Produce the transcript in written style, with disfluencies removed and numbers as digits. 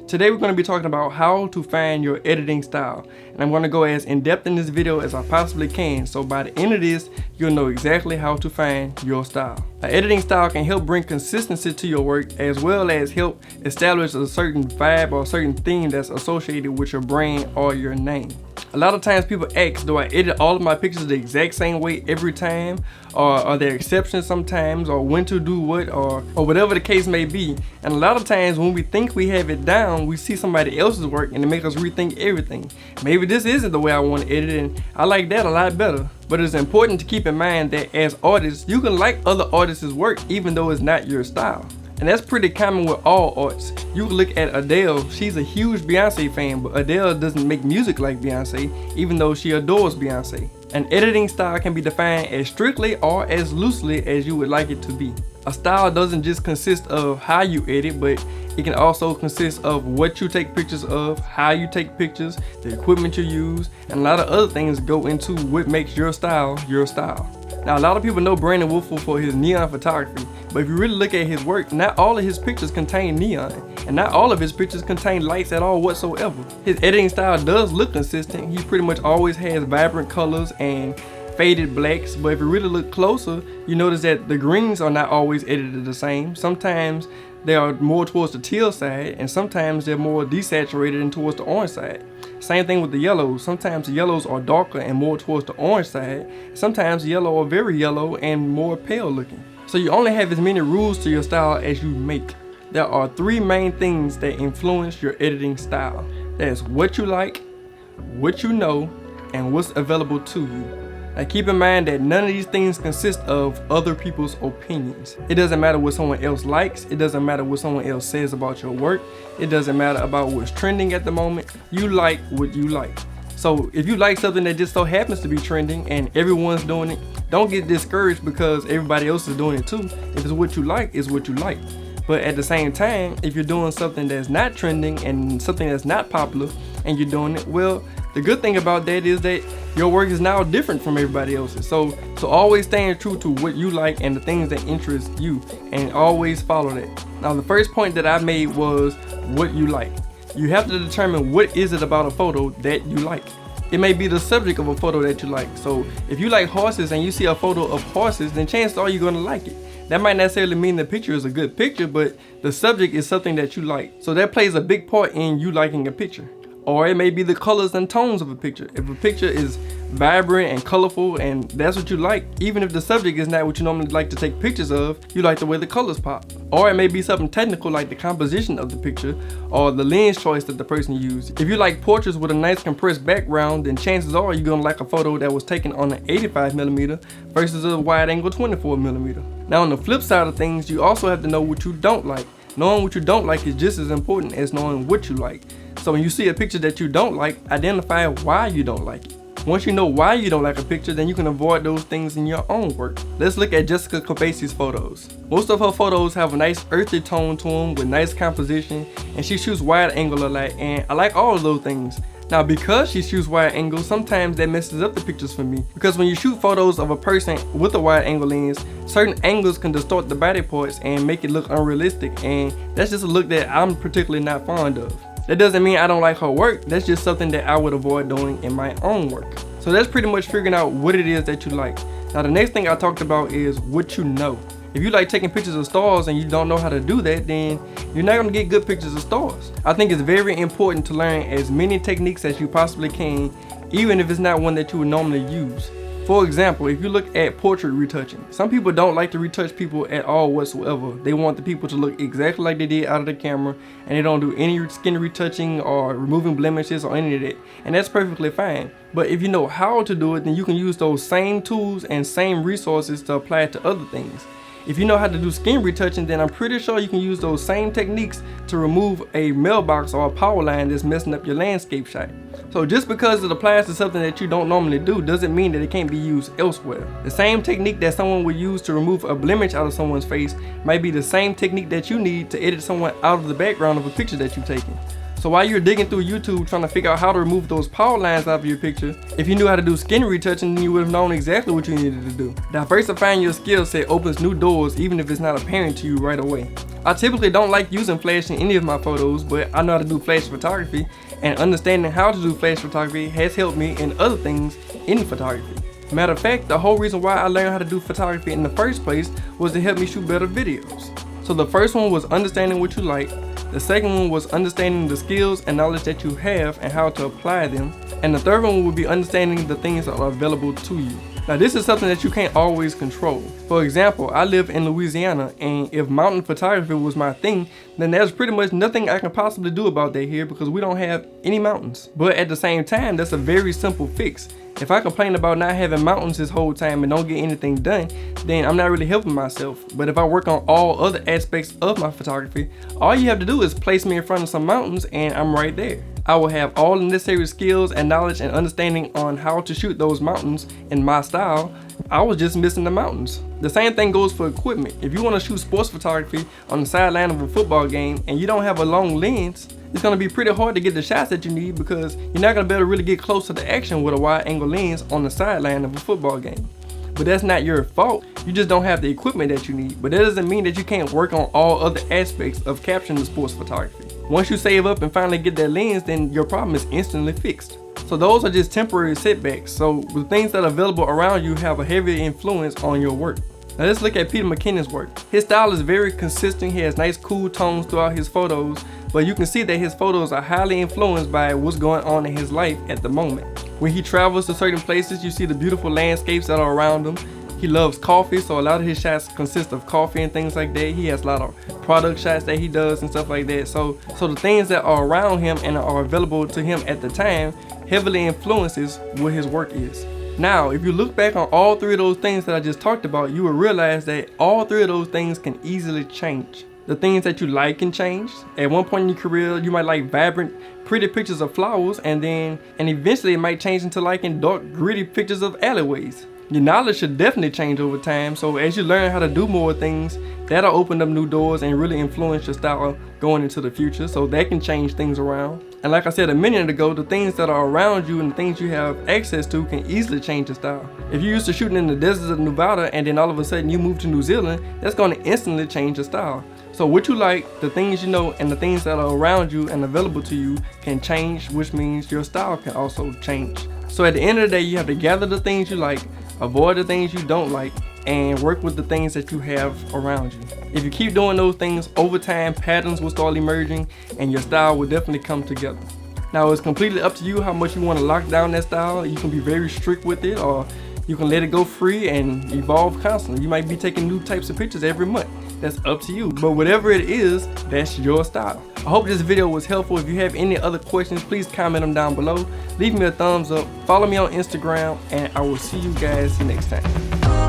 Today we're going to be talking about how to find your editing style, and I'm going to go as in depth in this video as I possibly can, so by the end of this you'll know exactly how to find your style. An editing style can help bring consistency to your work as well as help establish a certain vibe or a certain theme that's associated with your brand or your name. A lot of times people ask, do I edit all of my pictures the exact same way every time, or are there exceptions sometimes, or when to do what, or whatever the case may be. And a lot of times when we think we have it down, we see somebody else's work and it makes us rethink everything. Maybe this isn't the way I want to edit and I like that a lot better. But it's important to keep in mind that as artists, you can like other artists' work even though it's not your style. And that's pretty common with all arts. You can look at Adele, she's a huge Beyonce fan, but Adele doesn't make music like Beyonce, even though she adores Beyonce. An editing style can be defined as strictly or as loosely as you would like it to be. A style doesn't just consist of how you edit, but it can also consist of what you take pictures of, how you take pictures, the equipment you use, and a lot of other things go into what makes your style your style. Now, a lot of people know Brandon Woolfolk for his neon photography, but if you really look at his work, not all of his pictures contain neon, and not all of his pictures contain lights at all whatsoever. His editing style does look consistent. He pretty much always has vibrant colors and faded blacks, but if you really look closer, you notice that the greens are not always edited the same. Sometimes they are more towards the teal side, and sometimes they're more desaturated and towards the orange side. Same thing with the yellows. Sometimes the yellows are darker and more towards the orange side. Sometimes the yellow are very yellow and more pale looking. So you only have as many rules to your style as you make. There are three main things that influence your editing style. That's what you like, what you know, and what's available to you. Now keep in mind that none of these things consist of other people's opinions. It doesn't matter what someone else likes. It doesn't matter what someone else says about your work. It doesn't matter about what's trending at the moment. You like what you like. So if you like something that just so happens to be trending and everyone's doing it, don't get discouraged because everybody else is doing it too. If it's what you like, it's what you like. But at the same time, if you're doing something that's not trending and something that's not popular and you're doing it, well, the good thing about that is that your work is now different from everybody else's. So always staying true to what you like and the things that interest you, and always follow that. Now the first point that I made was what you like. You have to determine what is it about a photo that you like. It may be the subject of a photo that you like. So if you like horses and you see a photo of horses, then chances are you're gonna like it. That might necessarily mean the picture is a good picture, but the subject is something that you like. So that plays a big part in you liking a picture. Or it may be the colors and tones of a picture. If a picture is vibrant and colorful and that's what you like, even if the subject is not what you normally like to take pictures of, you like the way the colors pop. Or it may be something technical like the composition of the picture or the lens choice that the person used. If you like portraits with a nice compressed background, then chances are you're gonna like a photo that was taken on an 85mm versus a wide angle 24mm. Now on the flip side of things, you also have to know what you don't like. Knowing what you don't like is just as important as knowing what you like. So when you see a picture that you don't like, identify why you don't like it. Once you know why you don't like a picture, then you can avoid those things in your own work. Let's look at Jessica Kobasi's photos. Most of her photos have a nice earthy tone to them with nice composition, and she shoots wide angle a lot, and I like all of those things. Now because she shoots wide angles, sometimes that messes up the pictures for me. Because when you shoot photos of a person with a wide angle lens, certain angles can distort the body parts and make it look unrealistic, and that's just a look that I'm particularly not fond of. That doesn't mean I don't like her work, that's just something that I would avoid doing in my own work. So that's pretty much figuring out what it is that you like. Now the next thing I talked about is what you know. If you like taking pictures of stars and you don't know how to do that, then you're not gonna get good pictures of stars. I think it's very important to learn as many techniques as you possibly can, even if it's not one that you would normally use. For example, if you look at portrait retouching, some people don't like to retouch people at all whatsoever. They want the people to look exactly like they did out of the camera, and they don't do any skin retouching or removing blemishes or any of that, and that's perfectly fine. But if you know how to do it, then you can use those same tools and same resources to apply it to other things. If you know how to do skin retouching, then I'm pretty sure you can use those same techniques to remove a mailbox or a power line that's messing up your landscape shot. So just because it applies to something that you don't normally do doesn't mean that it can't be used elsewhere. The same technique that someone would use to remove a blemish out of someone's face might be the same technique that you need to edit someone out of the background of a picture that you've taken. So while you're digging through YouTube trying to figure out how to remove those power lines out of your picture, if you knew how to do skin retouching, then you would have known exactly what you needed to do. Diversifying your skill set opens new doors even if it's not apparent to you right away. I typically don't like using flash in any of my photos, but I know how to do flash photography, and understanding how to do flash photography has helped me in other things in photography. Matter of fact, the whole reason why I learned how to do photography in the first place was to help me shoot better videos. So the first one was understanding what you like. The second one was understanding the skills and knowledge that you have and how to apply them. And the third one would be understanding the things that are available to you. Now this is something that you can't always control. For example, I live in Louisiana, and if mountain photography was my thing, then there's pretty much nothing I can possibly do about that here because we don't have any mountains. But at the same time, that's a very simple fix. If I complain about not having mountains this whole time and don't get anything done, then I'm not really helping myself. But if I work on all other aspects of my photography, all you have to do is place me in front of some mountains and I'm right there. I will have all the necessary skills and knowledge and understanding on how to shoot those mountains in my style. I was just missing the mountains. The same thing goes for equipment. If you want to shoot sports photography on the sideline of a football game and you don't have a long lens, it's going to be pretty hard to get the shots that you need because you're not going to be able to really get close to the action with a wide angle lens on the sideline of a football game. But that's not your fault. You just don't have the equipment that you need. But that doesn't mean that you can't work on all other aspects of capturing the sports photography. Once you save up and finally get that lens, then your problem is instantly fixed. So those are just temporary setbacks. So the things that are available around you have a heavy influence on your work. Now let's look at Peter McKinnon's work. His style is very consistent. He has nice cool tones throughout his photos, but you can see that his photos are highly influenced by what's going on in his life at the moment. When he travels to certain places, you see the beautiful landscapes that are around him. He loves coffee, so a lot of his shots consist of coffee and things like that. He has a lot of product shots that he does and stuff like that. So the things that are around him and are available to him at the time heavily influences what his work is. Now, if you look back on all three of those things that I just talked about, you will realize that all three of those things can easily change. The things that you like can change. At one point in your career, you might like vibrant, pretty pictures of flowers, and eventually it might change into liking dark, gritty pictures of alleyways. Your knowledge should definitely change over time, so as you learn how to do more things, that'll open up new doors and really influence your style going into the future, so that can change things around. And like I said a minute ago, the things that are around you and the things you have access to can easily change your style. If you're used to shooting in the deserts of Nevada and then all of a sudden you move to New Zealand, that's going to instantly change your style. So what you like, the things you know, and the things that are around you and available to you can change, which means your style can also change. So at the end of the day, you have to gather the things you like, avoid the things you don't like, and work with the things that you have around you. If you keep doing those things over time, patterns will start emerging and your style will definitely come together. Now it's completely up to you how much you want to lock down that style. You can be very strict with it, or you can let it go free and evolve constantly. You might be taking new types of pictures every month. That's up to you. But whatever it is, that's your style. I hope this video was helpful. If you have any other questions, please comment them down below. Leave me a thumbs up. Follow me on Instagram, and I will see you guys next time.